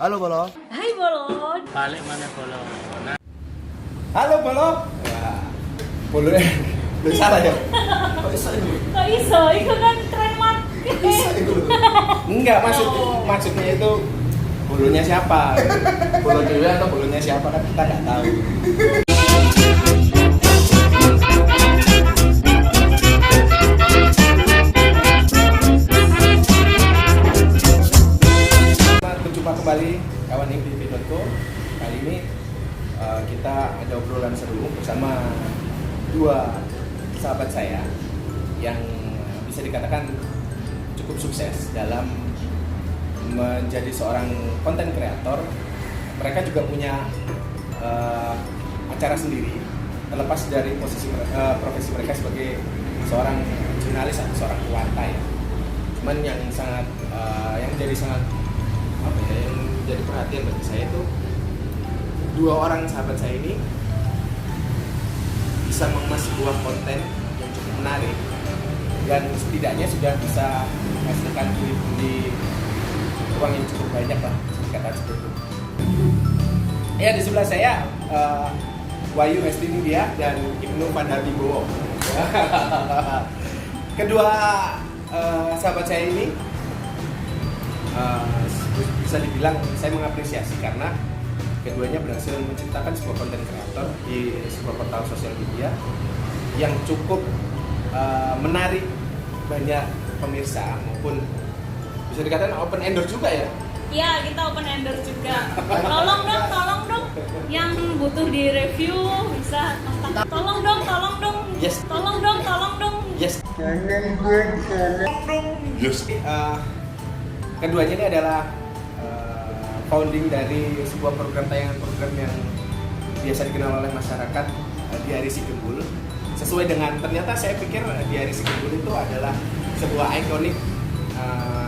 Halo Bolo. Hai Bolon. Balik mana Bolo? Nah, Halo Bolo. Ya, Bolo belum salah ya. Kok bisa itu? Kok iso? Itu kan trademark. Bisa itu. Enggak, maksudnya itu bolonya siapa? Bolo dewe atau bolonya siapa kan kita nggak tahu. Berjumpa kembali kawan Impivi.co. Kali ini kita ada obrolan seru bersama dua sahabat saya yang bisa dikatakan cukup sukses dalam menjadi seorang konten kreator. Mereka juga punya acara sendiri terlepas dari posisi profesi mereka sebagai seorang jurnalis atau seorang pewarta ya. Cuman yang sangat yang jadi sangat yang jadi perhatian bagi saya itu dua orang sahabat saya ini bisa mengemas sebuah konten yang cukup menarik dan setidaknya sudah bisa menghasilkan duit di uang yang cukup banyak lah, dikatakan seperti itu. Ya, di sebelah saya Wahyu Hesti Nindya dan Ibnu Pandarwibowo. Kedua sahabat saya ini bisa dibilang saya mengapresiasi karena keduanya berhasil menciptakan sebuah konten kreator di sebuah portal sosial media yang cukup menarik banyak pemirsa maupun bisa dikatakan open endor juga ya. Iya, kita open endor juga. Tolong dong. Yang butuh di review bisa kontak. Tolong dong. Yes. Tolong dong. Yes. Yes. Keduanya ini adalah founding dari sebuah tayangan program yang biasa dikenal oleh masyarakat di Hari Si Gembul. Sesuai dengan ternyata saya pikir di Hari Si Gembul itu adalah sebuah ikonik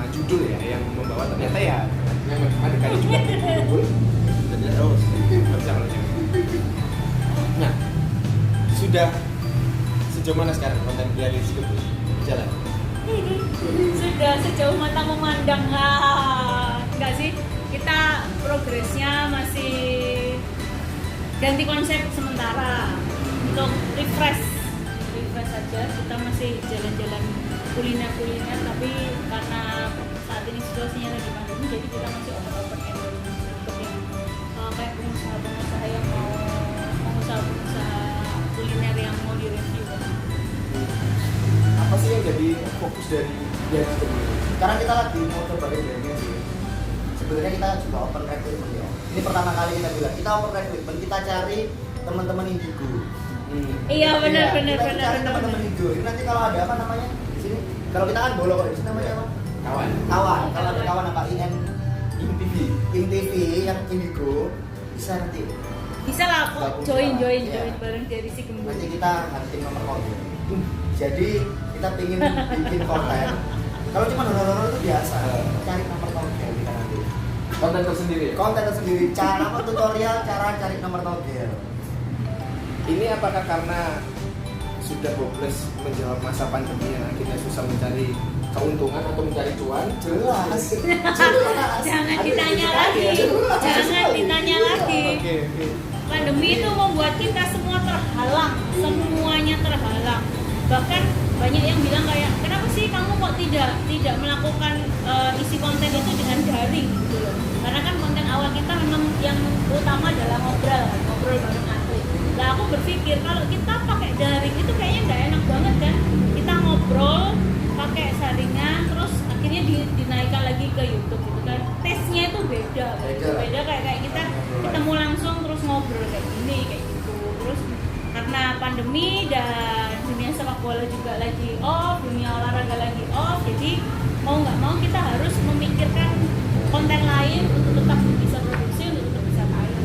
judul ya yang membawa ternyata ya yang ada kali juga di Gembul. Nah, sudah sejauh mana sekarang konten di Hari Si Gembul jalan? Sudah sejauh mata memandang. Enggak sih, kita progresnya masih ganti konsep sementara untuk refresh aja. Kita masih jalan-jalan kuliner tapi karena saat ini situasinya lagi pandemi, jadi kita masih open endor untuk yang kayak pengusaha yang mau pengusaha kuliner yang mau direview. Apa sih yang jadi fokus dari sebelumnya? Sekarang kita lagi mau coba brandnya sih. Sebenarnya kita juga open recruitment ya. Ini pertama kali kita bilang kita open recruitment, kita cari teman-teman indigo. Iya benar. Kita cari teman-teman indigo. Ini nanti kalau ada apa namanya di sini, kalau kita kan Bolo, kalau di sini namanya apa? Kawan. Kalau ada kawan apa IM TV yang indigo bisa nanti. Bisa lah kok join bareng dari Si Gembul. Nanti kita hunting nomor konten. Jadi kita pengen bikin konten. Kalau cuma horor itu biasa. Cari nomor togel kita nanti. Konten tersendiri. Cara tutorial cara cari nomor togel. Ini apakah karena sudah hopeless menjawab masa pandemi yang akhirnya susah mencari keuntungan atau mencari cuan? Jelas. Jangan ditanya lagi. Oke. Pandemi itu membuat kita semua terhalang, semuanya terhalang. Bahkan banyak yang bilang kayak, kenapa sih kamu kok tidak melakukan isi konten itu dengan daring gitu loh? Karena kan konten awal kita memang yang utama adalah ngobrol bareng atlet. Nah aku berpikir kalau kita pakai daring itu kayaknya nggak enak banget kan? Kita ngobrol pakai saringan, terus akhirnya dinaikkan lagi ke YouTube gitu kan? Tesnya itu beda kayak kita ketemu langsung terus ngobrol kayak gini kayak gitu. Terus karena pandemi dan dunia sepak bola juga lagi off, dunia olahraga lagi off, jadi mau nggak mau kita harus memikirkan konten lain untuk tetap bisa produksi, untuk tetap bisa tayang.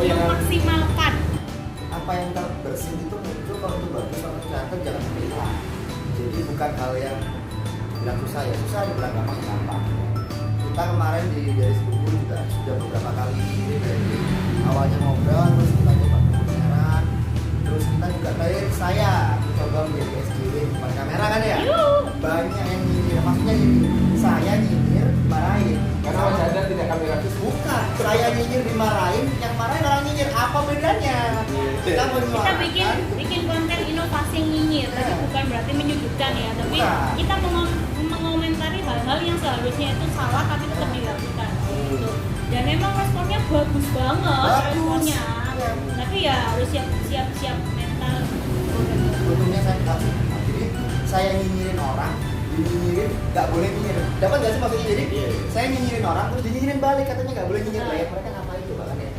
Memaksimalkan Apa yang terbersih itu muncul kalau itu bagus, kalau itu ganteng jangan pilih. Jadi bukan hal yang bilang susah, dibilang gampang. Kita kemarin di Dari Si Gembul juga sudah beberapa kali dari awalnya ngobrol, terus kita coba kebenaran, terus kita juga saya mencoba menjadi SJW depan kamera kan ya. Banyak yang nyindir, maksudnya gini, saya nyindir marahin Karena wajah Anda tidak kamera saya nyinyir dimarahin, yang marahin orang nyinyir, apa bedanya? Kita Kita menyuarakan. bikin konten inovasi yang nyinyir, tapi bukan berarti menyudutkan ya, tapi Bukan. kita mengomentari hal-hal yang seharusnya itu salah tapi tetap dilakukan gitu. Dan emang responnya bagus banget Bagus. responnya. Ya. Tapi ya harus siap mental. Untungnya saya kasih. Jadi saya nyinyirin orang, dinyinyirin, nggak boleh nyinyir. Dapat nggak sih maksudnya? Jadi Iya. saya nyinyirin orang, terus dinyinyirin balik, katanya nggak boleh nyinyir balik. Mereka ngapain coba kan ya?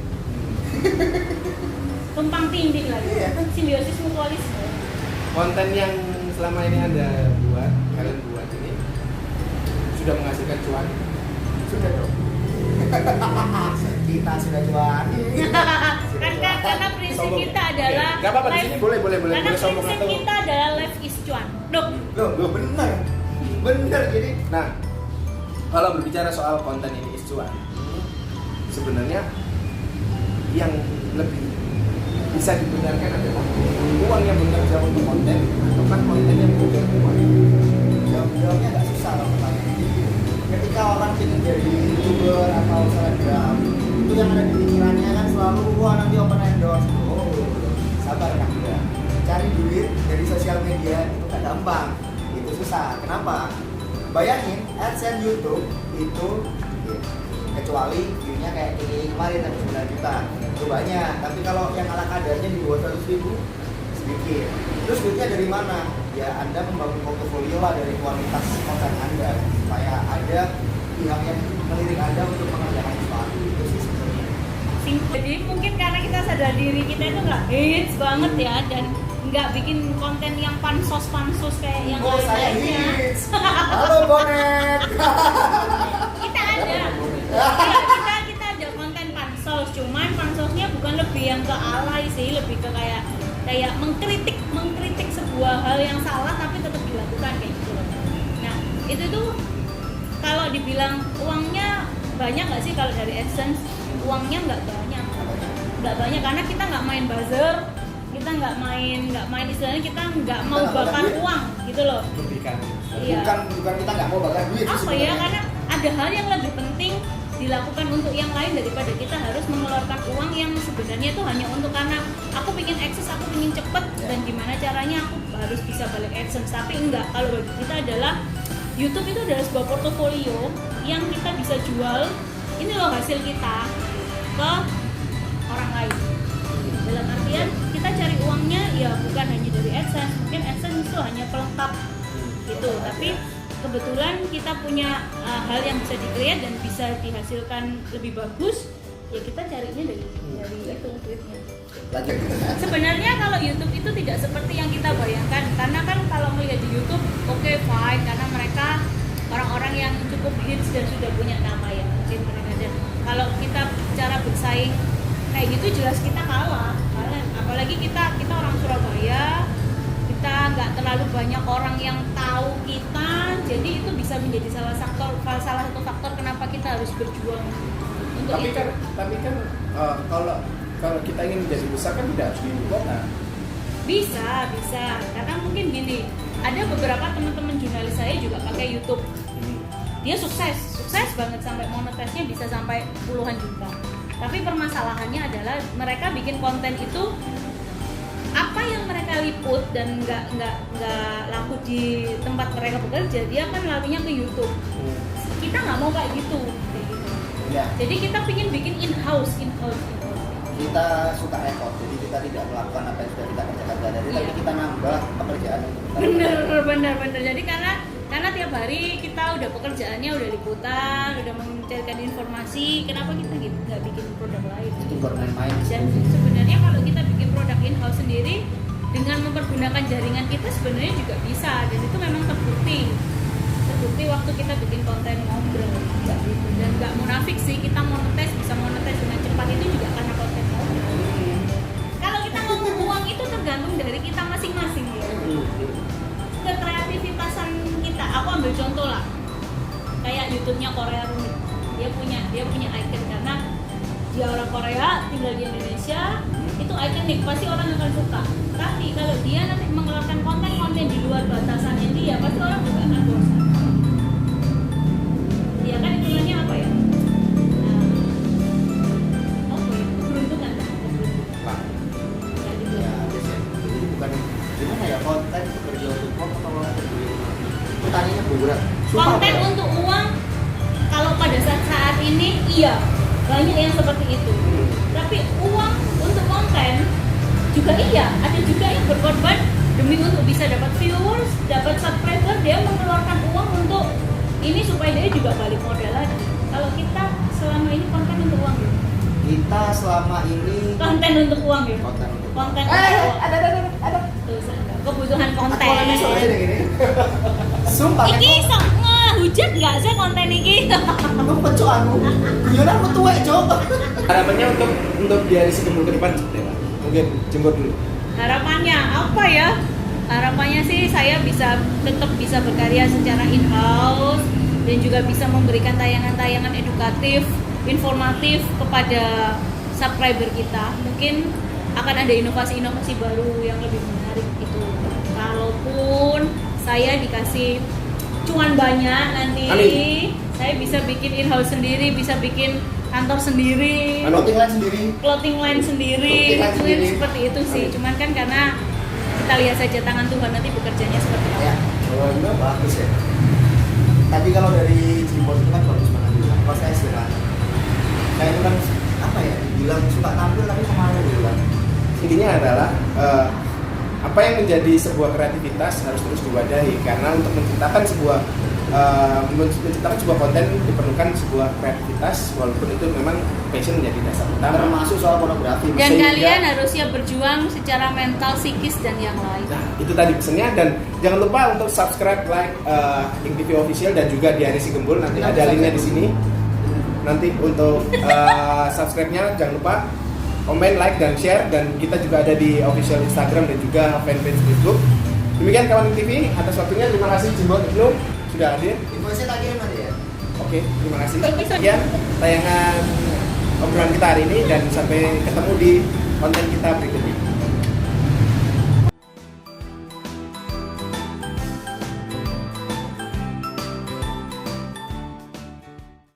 Tumpang tindih lagi. Iya. Simbiosis mutualisme. Konten yang selama ini kalian buat ini sudah menghasilkan cuan. Sudah dong. Kita sudah jual. Karena prinsip Sombong. kita adalah Oke. Nggak apa-apa, di life- sini boleh Karena sombong prinsip atau kita adalah life is cuan. Dok, Loh, bener. Jadi Nah, kalau berbicara soal konten ini istuan, sebenarnya yang lebih bisa dibenarkan adalah uang yang bekerja untuk konten atau kan konten yang bekerja untuk uang. jawabnya nggak susah kalau pertanyaan. Ketika orang ingin jadi youtuber atau selebgram, itu yang ada di pikirannya kan selalu wah nanti open endorse. Oh, sabar kan ya. Cari duit dari sosial media itu nggak gampang, itu susah. Kenapa? Bayangin AdSense YouTube itu ya, kecuali view-nya kayak ini kemarin tapi 9 juta itu banyak, tapi kalau yang ala kadarnya di bawah 100.000 sedikit. Terus duitnya dari mana? Ya Anda membangun portofolio lah dari kualitas konten Anda supaya ada pihak yang melirik Anda untuk mengerjakan sesuatu. Itu sih sebenarnya. jadi mungkin karena kita sadar diri kita itu nggak hits banget ya dan nggak bikin konten yang pansos kayak yang Oh saya lain-lainnya. hits. Halo Bonet. Kita ada. Ya, kita ada konten pansos, cuman pansosnya bukan lebih yang ke alay sih, lebih ke kayak mengkritik sebuah hal yang salah tapi tetap dilakukan kayak gitu loh. Nah, itu tuh kalau dibilang uangnya banyak nggak sih kalau dari AdSense? Uangnya nggak banyak karena kita nggak main buzzer, kita nggak main istilahnya kita nggak mau Nggak bakar bakar duit. uang gitu loh. Merugikan. Iya. Bukan kita nggak mau bakar duit sih Apa ya, sebenarnya. karena ada hal yang lebih penting dilakukan untuk yang lain daripada kita harus mengeluarkan uang yang sebenarnya itu hanya untuk karena aku pengen akses, aku pengen cepet dan gimana caranya aku harus bisa balik AdSense. Tapi enggak, kalau bagi kita adalah YouTube itu adalah sebuah portofolio yang kita bisa jual, ini loh hasil kita ke orang lain. Dalam artian kita cari uangnya ya bukan hanya dari AdSense, mungkin AdSense itu hanya pelengkap gitu, tapi kebetulan kita punya hal yang bisa di-create dan bisa dihasilkan lebih bagus, ya kita carinya dari itu duitnya. Lanjut. Sebenarnya kalau YouTube itu tidak seperti yang kita bayangkan, karena kan kalau melihat di YouTube oke, fine, karena mereka orang-orang yang cukup hits dan sudah punya nama ya mungkin mereka. Dan kalau kita cara bersaing kayak gitu jelas kita kalah, karena apalagi kita orang Surabaya, kita nggak terlalu banyak orang yang tahu kita, jadi itu bisa menjadi salah satu faktor kenapa kita harus berjuang untuk Tapi itu. kan kalau kita ingin menjadi besar kan tidak harus di ibu kota. Bisa, karena mungkin gini, ada beberapa teman-teman jurnalis saya juga pakai YouTube. Dia sukses banget sampai monetisnya bisa sampai puluhan juta. Tapi permasalahannya adalah mereka bikin konten itu apa yang mereka liput dan nggak laku di tempat mereka bekerja, dia kan larinya ke YouTube. Kita nggak mau kayak gitu. Ya, Jadi kita pingin bikin in-house. kita suka repot, jadi kita tidak melakukan apa yang sudah kita kerjakan dari Iya. tapi kita nambah pekerjaan untuk kita. Bener. Jadi karena tiap hari kita udah pekerjaannya udah liputan, udah mencarikan informasi, kenapa kita gitu nggak bikin produk lain? Itu bermain-main. Dan sebenarnya kalau kita bikin produk in-house sendiri dengan mempergunakan jaringan kita sebenarnya juga bisa, dan itu memang terbukti waktu kita bikin konten ngobrol nggak gitu. Dan nggak munafik sih, kita bisa monetis dengan cepat itu juga karena konten ngobrol. Kalau kita ngomong uang itu tergantung dari kita masing-masing ya. Kekreativitasan kita. Aku ambil contoh lah, kayak YouTube-nya Korea Rumit. Dia punya icon karena dia orang Korea tinggal di Indonesia, itu ikonik, pasti orang akan suka. Tapi kalau dia nanti mengeluarkan konten di luar batasannya dia, pasti orang juga akan bosan. Dia kan hitungannya apa ya? Nah, Iya, banyak yang seperti itu. Tapi uang untuk konten juga iya, ada juga yang berkorban demi untuk bisa dapat viewers, dapat subscriber, dia mengeluarkan uang untuk ini supaya dia juga balik modal lagi. Kalau kita selama ini konten untuk uang ya? Kita selama ini Konten untuk uang ya? konten untuk Konten untuk uang. ada. Tuh, kebutuhan konten. Aku lebih suka aja gini. Sumpah Iki sok ngehujat nggak sih konten iki? aku pencok aku. Guyon aku tuwek, Cok. Harapannya untuk di hari Sikembul ke depan seperti apa? Mungkin Jembor dulu. Harapannya apa ya? Harapannya sih saya tetap bisa berkarya secara in-house dan juga bisa memberikan tayangan-tayangan edukatif, informatif kepada subscriber kita. Mungkin akan ada inovasi-inovasi baru yang lebih menarik itu. Kalaupun saya dikasih cuan banyak nanti, Amin. saya bisa bikin in-house sendiri, bisa bikin kantor sendiri, Clothing line sendiri. clothing line sendiri, Clothing line mungkin sendiri. seperti itu sih. Amin. Cuman kan karena kita lihat saja tangan Tuhan nanti bekerjanya seperti apa. Ya, bagus ya. Tadi kalau dari Jimbor itu kan bagus banget bilang. Kalau saya sederhana. Saya itu kan apa ya? Bilang suka tampil tapi pemalu gitu kan. Intinya adalah apa yang menjadi sebuah kreativitas harus terus diwadahi, karena untuk menciptakan sebuah konten diperlukan sebuah kreativitas, walaupun itu memang passion menjadi dasar utama. Termasuk soal pornografi. Dan Sehingga- kalian harus siap berjuang secara mental, psikis dan yang lain. Nah, itu tadi pesannya, dan jangan lupa untuk subscribe, like Ink TV Official dan juga di Hari Sikembul, nanti ada linknya di sini. Nanti untuk subscribe-nya jangan lupa komen, like, dan share, dan kita juga ada di official Instagram dan juga fanpage Facebook. Demikian kawan Ink TV, atas waktunya terima kasih Jimbor Ibnu sudah hadir. Info saya tak kirim nanti ya. Oke, terima kasih. Sekian tayangan obrolan kita hari ini, dan sampai ketemu di konten kita berikutnya.